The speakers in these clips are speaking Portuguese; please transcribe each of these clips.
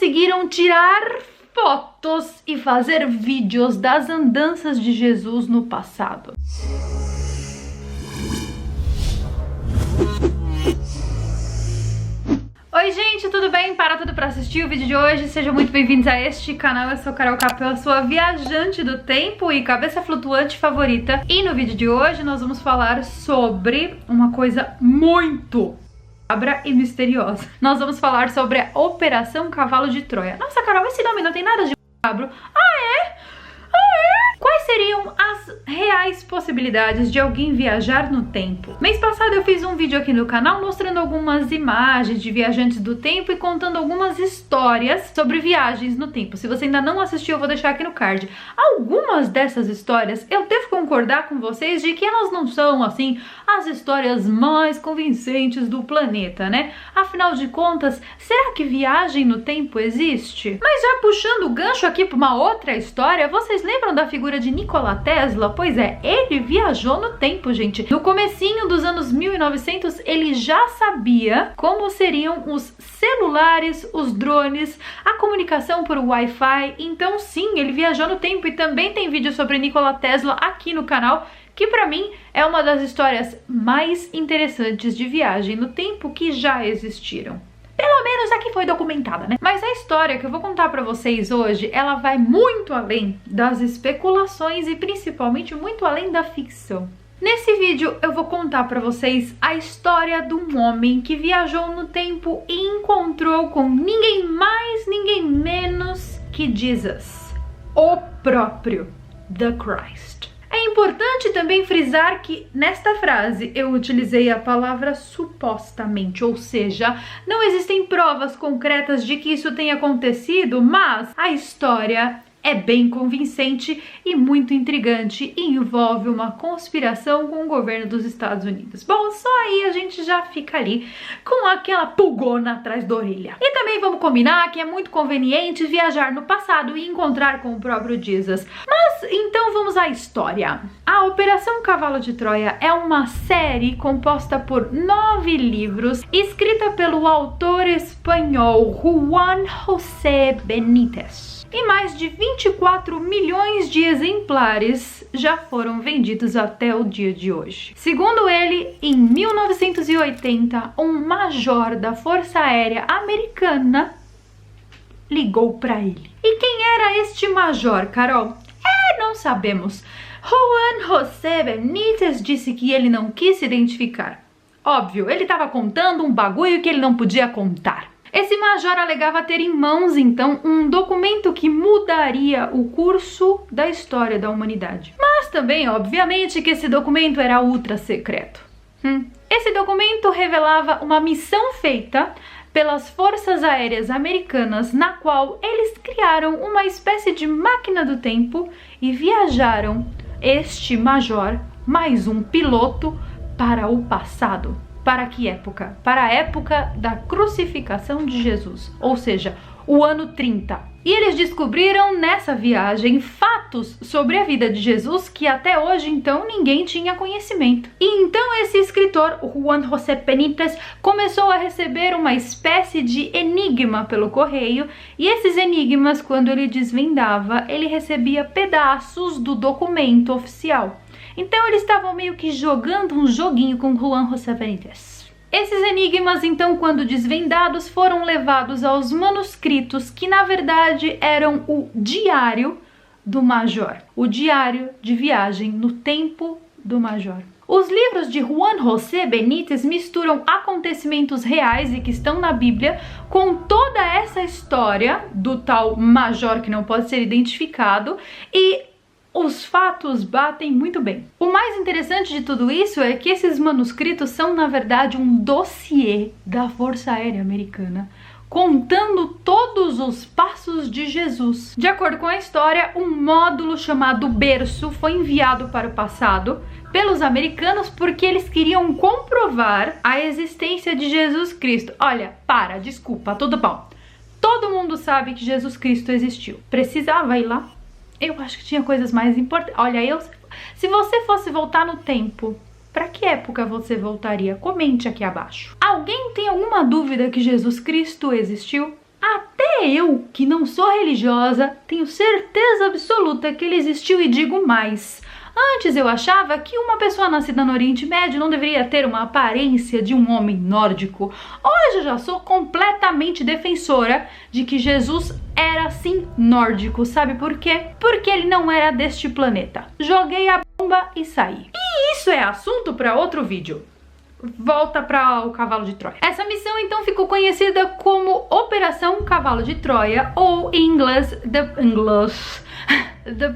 conseguiram tirar fotos e fazer vídeos das andanças de Jesus no passado. Oi gente, tudo bem? Para tudo pra assistir o vídeo de hoje. Sejam muito bem-vindos a este canal. Eu sou Carol Capel, a sua viajante do tempo e cabeça flutuante favorita. E no vídeo de hoje nós vamos falar sobre uma coisa muito macabra e misteriosa. Nós vamos falar sobre a Operação Cavalo de Troia. Nossa, Carol, esse nome não tem nada de macabro. Quais seriam as reais possibilidades de alguém viajar no tempo? Mês passado eu fiz um vídeo aqui no canal mostrando algumas imagens de viajantes do tempo e contando algumas histórias sobre viagens no tempo. Se você ainda não assistiu, eu vou deixar aqui no card. Algumas dessas histórias eu devo concordar com vocês de que elas não são, assim, as histórias mais convincentes do planeta, né? Afinal de contas, será que viagem no tempo existe? Mas já puxando o gancho aqui para uma outra história, vocês lembram da figura de Nikola Tesla? Pois é, ele viajou no tempo, gente. No comecinho dos anos 1900, ele já sabia como seriam os celulares, os drones, a comunicação por Wi-Fi. Então sim, ele viajou no tempo e também tem vídeo sobre Nikola Tesla aqui no canal, que pra mim é uma das histórias mais interessantes de viagem no tempo que já existiram. Pelo menos a que foi documentada, né? Mas a história que eu vou contar pra vocês hoje, ela vai muito além das especulações e principalmente muito além da ficção. Nesse vídeo eu vou contar pra vocês a história de um homem que viajou no tempo e encontrou com ninguém mais, ninguém menos que Jesus, o próprio The Christ. É importante também frisar que nesta frase eu utilizei a palavra supostamente, ou seja, não existem provas concretas de que isso tenha acontecido, mas a história é bem convincente e muito intrigante e envolve uma conspiração com o governo dos Estados Unidos. Bom, só aí a gente já fica ali com aquela pulgona atrás da orelha. E também vamos combinar que é muito conveniente viajar no passado e encontrar com o próprio Jesus. Mas então vamos à história. A Operação Cavalo de Troia é uma série composta por 9 livros, escrita pelo autor espanhol Juan José Benítez. E mais de 24 milhões de exemplares já foram vendidos até o dia de hoje. Segundo ele, em 1980, um major da Força Aérea Americana ligou para ele. E quem era este major, Carol? Não sabemos. Juan José Benítez disse que ele não quis se identificar. Óbvio, ele estava contando um bagulho que ele não podia contar. Esse major alegava ter em mãos, então, um documento que mudaria o curso da história da humanidade. Mas também, obviamente, que esse documento era ultra secreto. Esse documento revelava uma missão feita pelas Forças Aéreas Americanas, na qual eles criaram uma espécie de máquina do tempo e viajaram este major, mais um piloto, para o passado. Para que época? Para a época da crucificação de Jesus, ou seja, o ano 30. E eles descobriram nessa viagem fatos sobre a vida de Jesus que até hoje então ninguém tinha conhecimento. E então esse escritor, Juan José Benítez, começou a receber uma espécie de enigma pelo correio, e esses enigmas, quando ele desvendava, ele recebia pedaços do documento oficial. Então eles estavam meio que jogando um joguinho com Juan José Benítez. Esses enigmas, então, quando desvendados, foram levados aos manuscritos que, na verdade, eram o diário do major. O diário de viagem no tempo do major. Os livros de Juan José Benítez misturam acontecimentos reais e que estão na Bíblia com toda essa história do tal major que não pode ser identificado, e os fatos batem muito bem. O mais interessante de tudo isso é que esses manuscritos são, na verdade, um dossiê da Força Aérea Americana, contando todos os passos de Jesus. De acordo com a história, um módulo chamado Berço foi enviado para o passado pelos americanos porque eles queriam comprovar a existência de Jesus Cristo. Olha, desculpa, tudo bom. Todo mundo sabe que Jesus Cristo existiu. Precisava ir lá? Eu acho que tinha coisas mais importantes. Olha, se você fosse voltar no tempo, para que época você voltaria? Comente aqui abaixo. Alguém tem alguma dúvida que Jesus Cristo existiu? Até até eu, que não sou religiosa, tenho certeza absoluta que ele existiu e digo mais. Antes eu achava que uma pessoa nascida no Oriente Médio não deveria ter uma aparência de um homem nórdico. Hoje eu já sou completamente defensora de que Jesus era sim nórdico. Sabe por quê? Porque ele não era deste planeta. Joguei a bomba e saí. E isso é assunto para outro vídeo. Volta para o Cavalo de Troia. Essa missão então ficou conhecida como Operação Cavalo de Troia, ou em inglês The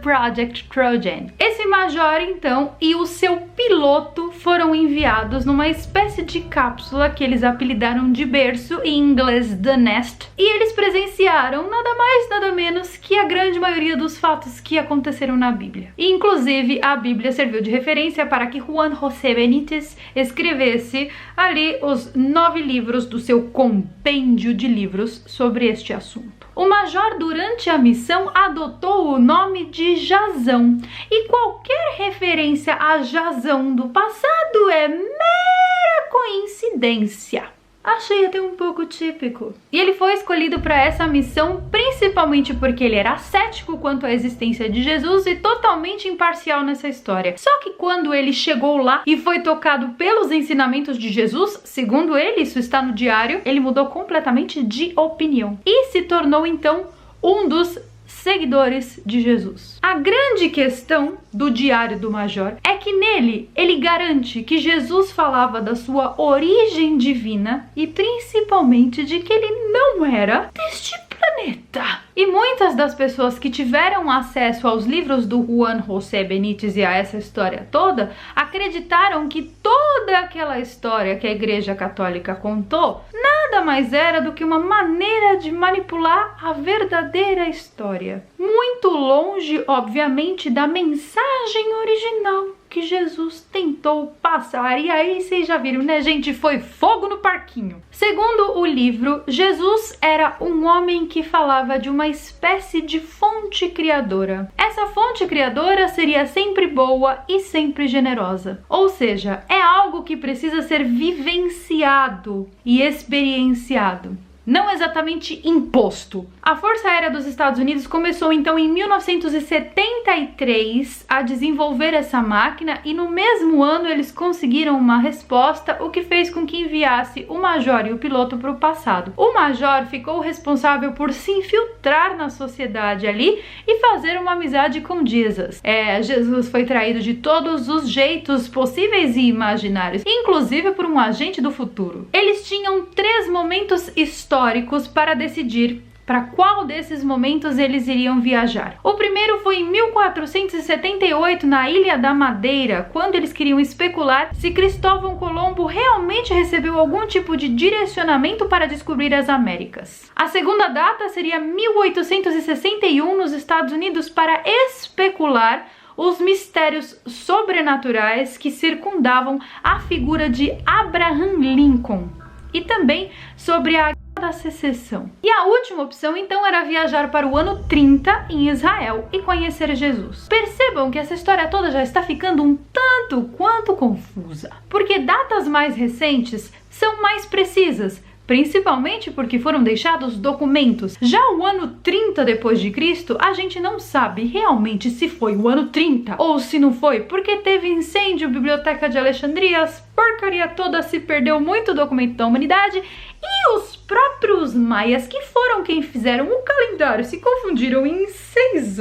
Project Trojan. Esse major então e o seu piloto foram enviados numa espécie de cápsula que eles apelidaram de berço, em inglês The Nest, e eles presenciaram nada mais nada menos que a grande maioria dos fatos que aconteceram na Bíblia. E, inclusive, a Bíblia serviu de referência para que Juan José Benítez escrevesse ali os 9 livros do seu compêndio de livros sobre este assunto. O major, durante a missão, adotou o nome de Jasão, e qualquer referência a Jasão do passado é mera coincidência. Achei até um pouco típico. E ele foi escolhido para essa missão principalmente porque ele era cético quanto à existência de Jesus e totalmente imparcial nessa história. Só que quando ele chegou lá e foi tocado pelos ensinamentos de Jesus, segundo ele, isso está no diário, ele mudou completamente de opinião e se tornou então um dos seguidores de Jesus. A grande questão do Diário do Major é que nele ele garante que Jesus falava da sua origem divina e principalmente de que ele não era deste planeta. E muitas das pessoas que tiveram acesso aos livros do Juan José Benítez e a essa história toda acreditaram que toda aquela história que a Igreja Católica contou nada mais era do que uma maneira de manipular a verdadeira história. Muito longe, obviamente, da mensagem original que Jesus tentou passar. E aí vocês já viram, né, gente? Foi fogo no parquinho. Segundo o livro, Jesus era um homem que falava de uma espécie de fonte criadora. Essa fonte criadora seria sempre boa e sempre generosa. Ou seja, é algo que precisa ser vivenciado e experienciado, não exatamente imposto. A Força Aérea dos Estados Unidos começou então em 1973 a desenvolver essa máquina e no mesmo ano eles conseguiram uma resposta, o que fez com que enviasse o major e o piloto para o passado. O major ficou responsável por se infiltrar na sociedade ali e fazer uma amizade com Jesus. Jesus foi traído de todos os jeitos possíveis e imaginários, inclusive por um agente do futuro. Eles tinham 3 momentos históricos para decidir para qual desses momentos eles iriam viajar. O primeiro foi em 1478, na Ilha da Madeira, quando eles queriam especular se Cristóvão Colombo realmente recebeu algum tipo de direcionamento para descobrir as Américas. A segunda data seria 1861, nos Estados Unidos, para especular os mistérios sobrenaturais que circundavam a figura de Abraham Lincoln e também sobre a da secessão. E a última opção então era viajar para o ano 30 em Israel e conhecer Jesus. Percebam que essa história toda já está ficando um tanto quanto confusa, porque datas mais recentes são mais precisas, principalmente porque foram deixados documentos. Já o ano 30 depois de Cristo, a gente não sabe realmente se foi o ano 30 ou se não foi, porque teve incêndio, Biblioteca de Alexandria, as porcaria toda, se perdeu muito documento da humanidade e os próprios maias, que foram quem fizeram o calendário, se confundiram em 6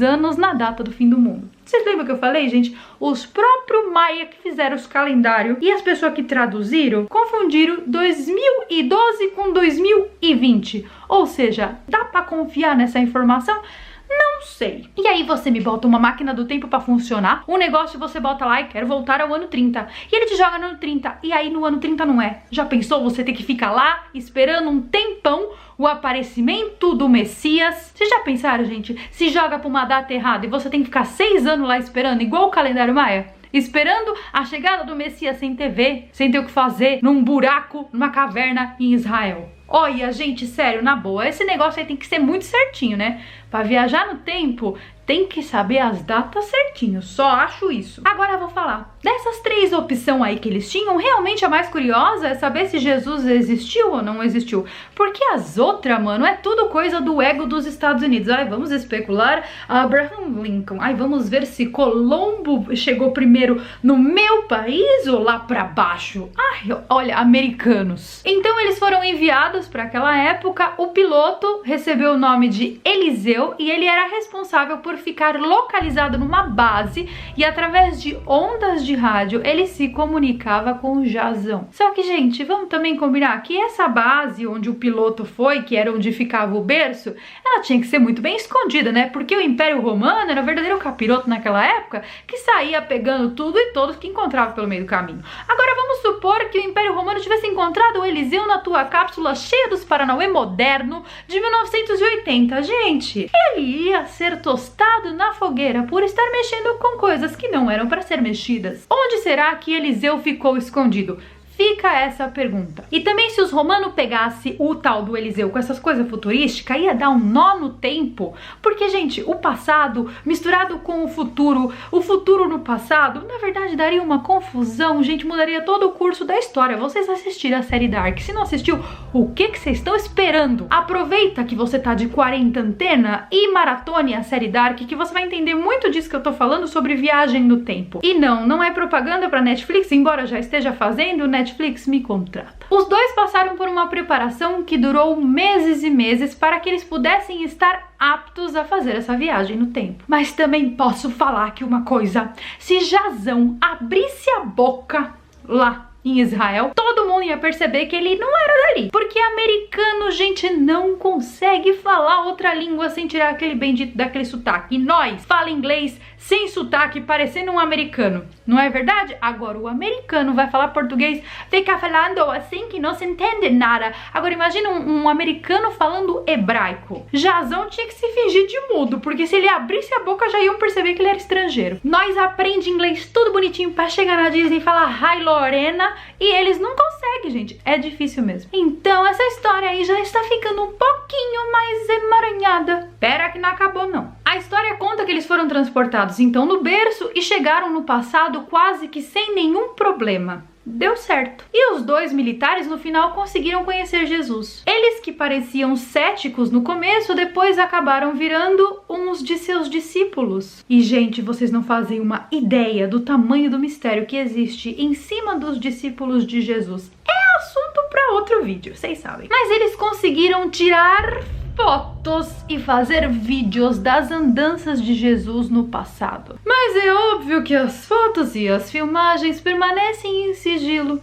anos na data do fim do mundo. Vocês lembram que eu falei, gente? Os próprios maia que fizeram os calendários e as pessoas que traduziram confundiram 2012 com 2020. Ou seja, dá pra confiar nessa informação? Não sei. E aí você me bota uma máquina do tempo pra funcionar, um negócio você bota lá e quero voltar ao ano 30. E ele te joga no ano 30. E aí no ano 30 não é. Já pensou você ter que ficar lá esperando um tempão o aparecimento do Messias? Vocês já pensaram, gente? Se joga pra uma data errada e você tem que ficar 6 anos lá esperando, igual o calendário maia? Esperando a chegada do Messias sem TV, sem ter o que fazer, num buraco, numa caverna em Israel. Olha, gente, sério, na boa, esse negócio aí tem que ser muito certinho, né? Pra viajar no tempo, tem que saber as datas certinho, só acho isso. Agora eu vou falar. Dessas 3 opções aí que eles tinham, realmente a mais curiosa é saber se Jesus existiu ou não existiu. Porque as outras, mano, é tudo coisa do ego dos Estados Unidos. Ai, vamos especular Abraham Lincoln. Ai, vamos ver se Colombo chegou primeiro no meu país ou lá pra baixo. Ai, olha, americanos. Então eles foram enviados para aquela época. O piloto recebeu o nome de Eliseu e ele era responsável por ficar localizado numa base e através de ondas de rádio ele se comunicava com o Jasão. Só que, gente, vamos também combinar que essa base onde o piloto foi, que era onde ficava o berço, ela tinha que ser muito bem escondida, né? Porque o Império Romano era o verdadeiro capiroto naquela época que saía pegando tudo e todos que encontrava pelo meio do caminho. Agora vamos supor que o Império Romano tivesse encontrado o Eliseu na tua cápsula cheia dos Paranauê moderno de 1980. Gente, ele ia ser tostado na fogueira por estar mexendo com coisas que não eram para ser mexidas. Onde será que Eliseu ficou escondido? Fica essa pergunta. E também se os romanos pegassem o tal do Eliseu com essas coisas futurísticas, ia dar um nó no tempo. Porque, gente, o passado misturado com o futuro no passado, na verdade daria uma confusão, gente, mudaria todo o curso da história. Vocês assistiram a série Dark. Se não assistiu, o que vocês estão esperando? Aproveita que você tá de 40 antena e maratone a série Dark, que você vai entender muito disso que eu tô falando sobre viagem no tempo. E não é propaganda pra Netflix, embora já esteja fazendo, Netflix me contrata. Os dois passaram por uma preparação que durou meses e meses para que eles pudessem estar aptos a fazer essa viagem no tempo. Mas também posso falar que uma coisa, se Jasão abrisse a boca lá em Israel, todo mundo ia perceber que ele não era dali. Porque americano, gente, não consegue falar outra língua sem tirar aquele bendito daquele sotaque. E nós fala inglês sem sotaque, parecendo um americano. Não é verdade? Agora o americano vai falar português, fica falando assim que não se entende nada. Agora imagina um americano falando hebraico. Jasão tinha que se fingir de mudo, porque se ele abrisse a boca já iam perceber que ele era estrangeiro. Nós aprende inglês tudo bonitinho pra chegar na Disney e falar Hi Lorena, e eles não conseguem, gente. É difícil mesmo. Então essa história aí já está ficando um pouquinho mais emaranhada. Pera que não acabou não. A história conta que eles foram transportados então no berço e chegaram no passado quase que sem nenhum problema. Deu certo. E os 2 militares no final conseguiram conhecer Jesus. Eles que pareciam céticos no começo, depois acabaram virando uns de seus discípulos. E, gente, vocês não fazem uma ideia do tamanho do mistério que existe em cima dos discípulos de Jesus. É assunto para outro vídeo, vocês sabem. Mas eles conseguiram tirar fotos e fazer vídeos das andanças de Jesus no passado. Mas é óbvio que as fotos e as filmagens permanecem em sigilo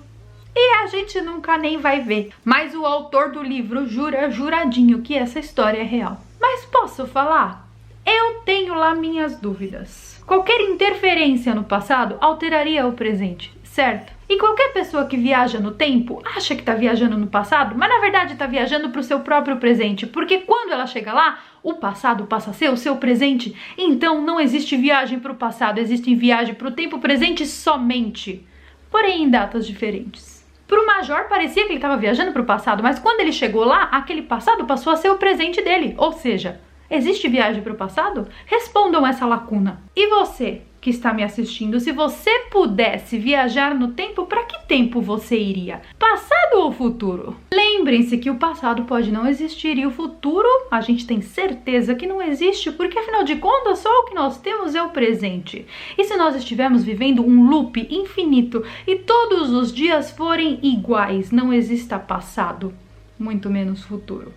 e a gente nunca nem vai ver. Mas o autor do livro jura juradinho que essa história é real. Mas posso falar? Eu tenho lá minhas dúvidas. Qualquer interferência no passado alteraria o presente, certo? E qualquer pessoa que viaja no tempo acha que tá viajando no passado, mas na verdade tá viajando pro seu próprio presente, porque quando ela chega lá, o passado passa a ser o seu presente. Então não existe viagem pro passado, existe viagem pro tempo presente somente, porém em datas diferentes. Pro Major parecia que ele estava viajando pro passado, mas quando ele chegou lá, aquele passado passou a ser o presente dele, ou seja, existe viagem pro passado? Respondam essa lacuna. E você que está me assistindo, se você pudesse viajar no tempo, para que tempo você iria? Passado ou futuro? Lembrem-se que o passado pode não existir e o futuro a gente tem certeza que não existe, porque afinal de contas só o que nós temos é o presente. E se nós estivermos vivendo um loop infinito e todos os dias forem iguais, não exista passado, muito menos futuro.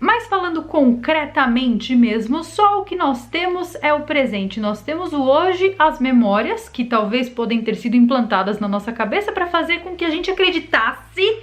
Mas falando concretamente mesmo, só o que nós temos é o presente. Nós temos o hoje, as memórias, que talvez podem ter sido implantadas na nossa cabeça para fazer com que a gente acreditasse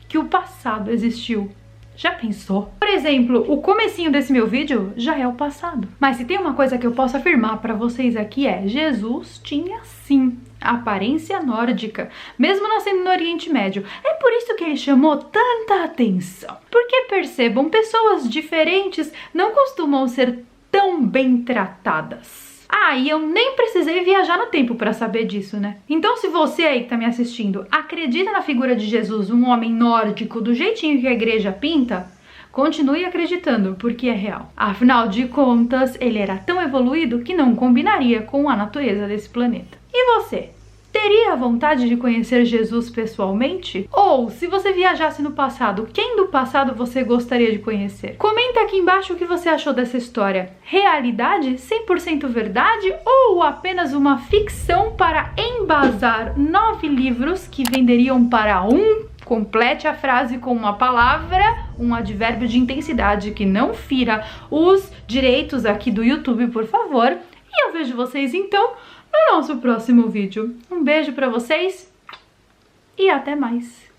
que o passado existiu. Já pensou? Por exemplo, o comecinho desse meu vídeo já é o passado. Mas se tem uma coisa que eu posso afirmar para vocês aqui é: Jesus tinha sim aparência nórdica, mesmo nascendo no Oriente Médio. É por isso que ele chamou tanta atenção. Porque percebam, pessoas diferentes não costumam ser tão bem tratadas. E eu nem precisei viajar no tempo para saber disso, né? Então, se você aí que tá me assistindo acredita na figura de Jesus, um homem nórdico, do jeitinho que a igreja pinta, continue acreditando, porque é real. Afinal de contas, ele era tão evoluído que não combinaria com a natureza desse planeta. E você? Teria vontade de conhecer Jesus pessoalmente? Ou, se você viajasse no passado, quem do passado você gostaria de conhecer? Comenta aqui embaixo o que você achou dessa história. Realidade? 100% verdade? Ou apenas uma ficção para embasar 9 livros que venderiam para um? Complete a frase com uma palavra, um advérbio de intensidade que não fira os direitos aqui do YouTube, por favor. E eu vejo vocês então no nosso próximo vídeo. Um beijo pra vocês e até mais!